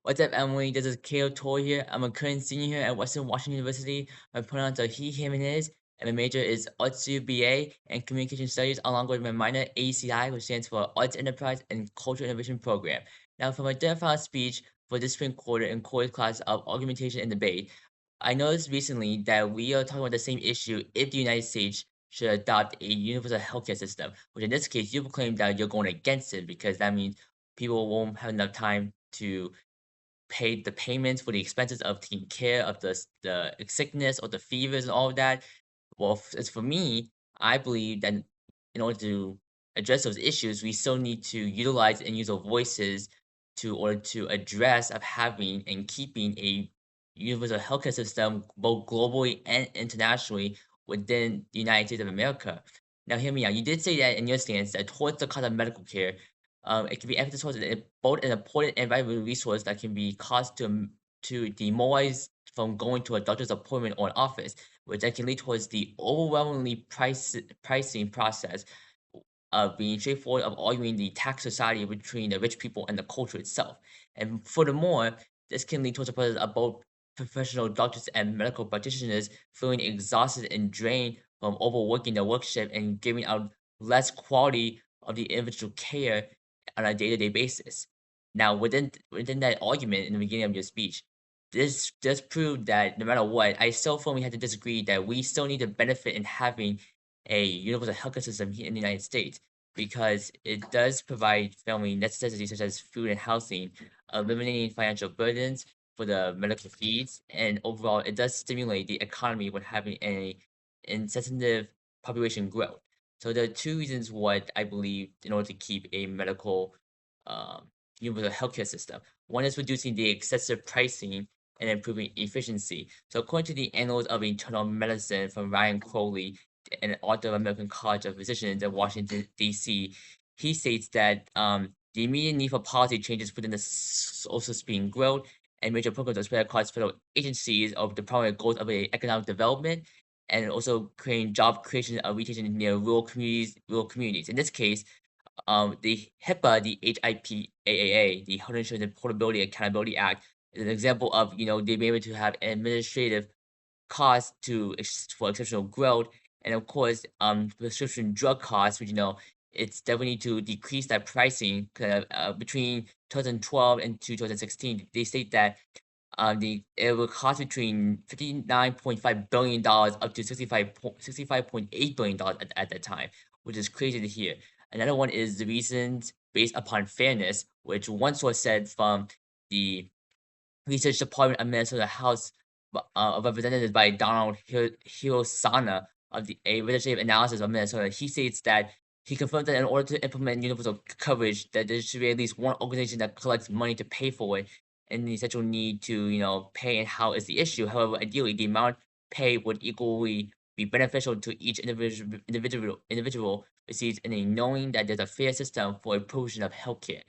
What's up, Emily? This is Kale Toy here. I'm a current senior here at Western Washington University. My pronouns are he, him, and his, and my major is Otsu BA and Communication Studies, along with my minor ACI, which stands for Arts Enterprise and Cultural Innovation Program. Now, for my final speech for this spring quarter in core class of Argumentation and Debate, I noticed recently that we are talking about the same issue if the United States should adopt a universal healthcare system, which in this case, you claim that you're going against it because that means people won't have enough time to pay the payments for the expenses of taking care of the sickness or the fevers and all of that. Well, as for me, I believe that in order to address those issues, we still need to utilize and use our voices to order to address of having and keeping a universal healthcare system both globally and internationally within the United States of America. Now, hear me out. You did say that in your stance that towards the cost of medical care, it can be emphasized towards both an important and valuable resource that can be caused to demoralize from going to a doctor's appointment or an office, which that can lead towards the overwhelmingly pricing process of being straightforward of arguing the tax society between the rich people and the culture itself. And furthermore, this can lead towards a process of both professional doctors and medical practitioners feeling exhausted and drained from overworking their work shift and giving out less quality of the individual care on a day-to-day basis. Now, within that argument in the beginning of your speech, this does prove that no matter what, I still firmly have to disagree that we still need to benefit in having a universal healthcare system here in the United States because it does provide family necessities such as food and housing, eliminating financial burdens for the medical fees, and overall, it does stimulate the economy when having a insensitive population growth. So there are two reasons what I believe in order to keep a medical um, universal healthcare system. One is reducing the excessive pricing and improving efficiency. So according to the Annals of Internal Medicine from Ryan Crowley, an author of American College of Physicians in Washington, D.C., he states that the immediate need for policy changes within the social speeding growth and major programs are spread across federal agencies of the primary goals of economic development and also creating job creation of retention near rural communities. In this case, the HIPAA, the HIPAA, the Health Insurance and Portability Accountability Act, is an example of they being able to have administrative costs for exceptional growth, and of course, prescription drug costs, which it's definitely to decrease that pricing. Between 2012 and 2016, they state that it will cost between $59.5 billion up to $65.8 billion at that time, which is crazy to hear. Another one is the reasons based upon fairness, which one source said from the Research Department of Minnesota House of Representatives by Donald Hirosana of the a legislative analysis of Minnesota. He states that he confirmed that in order to implement universal coverage, that there should be at least one organization that collects money to pay for it, and the essential need to pay and how is the issue. However, ideally, the amount paid would equally be beneficial to each individual receives in a knowing that there's a fair system for a provision of healthcare.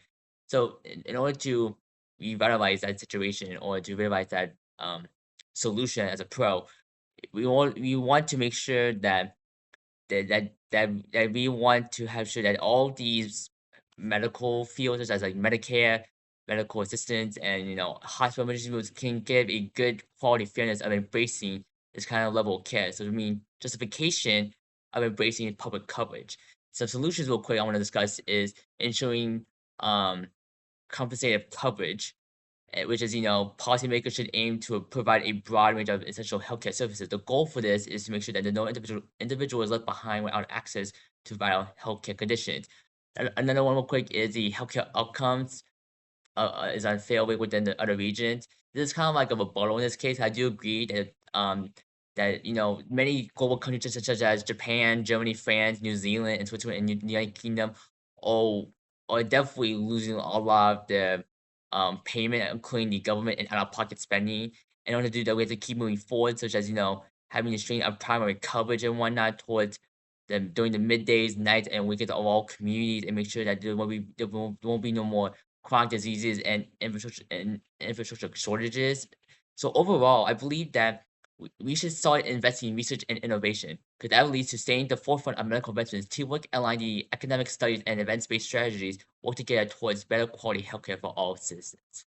So, in order to revitalize that situation or to revitalize that solution as a pro, we want to make sure that we want to have sure that all these medical fields such as like Medicare, medical assistance, and hospital emergency rooms can give a good quality fairness of embracing this kind of level of care. So I mean justification of embracing public coverage. Some solutions real quick I want to discuss is ensuring compensated coverage, which is, policymakers should aim to provide a broad range of essential healthcare services. The goal for this is to make sure that no individual is left behind without access to vital healthcare conditions. Another one real quick is the healthcare outcomes is unfair within the other regions. This is kind of like a rebuttal in this case. I do agree that many global countries such as Japan, Germany, France, New Zealand, and Switzerland, and United Kingdom all are definitely losing a lot of their payment, including the government and out-of-pocket spending. In order to do that, we have to keep moving forward, such as having a string of primary coverage and whatnot towards them during the middays, nights, and weekends of all communities, and make sure that there won't be no more chronic diseases and infrastructure shortages. So overall, I believe that we should start investing in research and innovation because that will lead to staying at the forefront of medical veterans. Teamwork, align the academic studies and events-based strategies work together towards better quality healthcare for all citizens.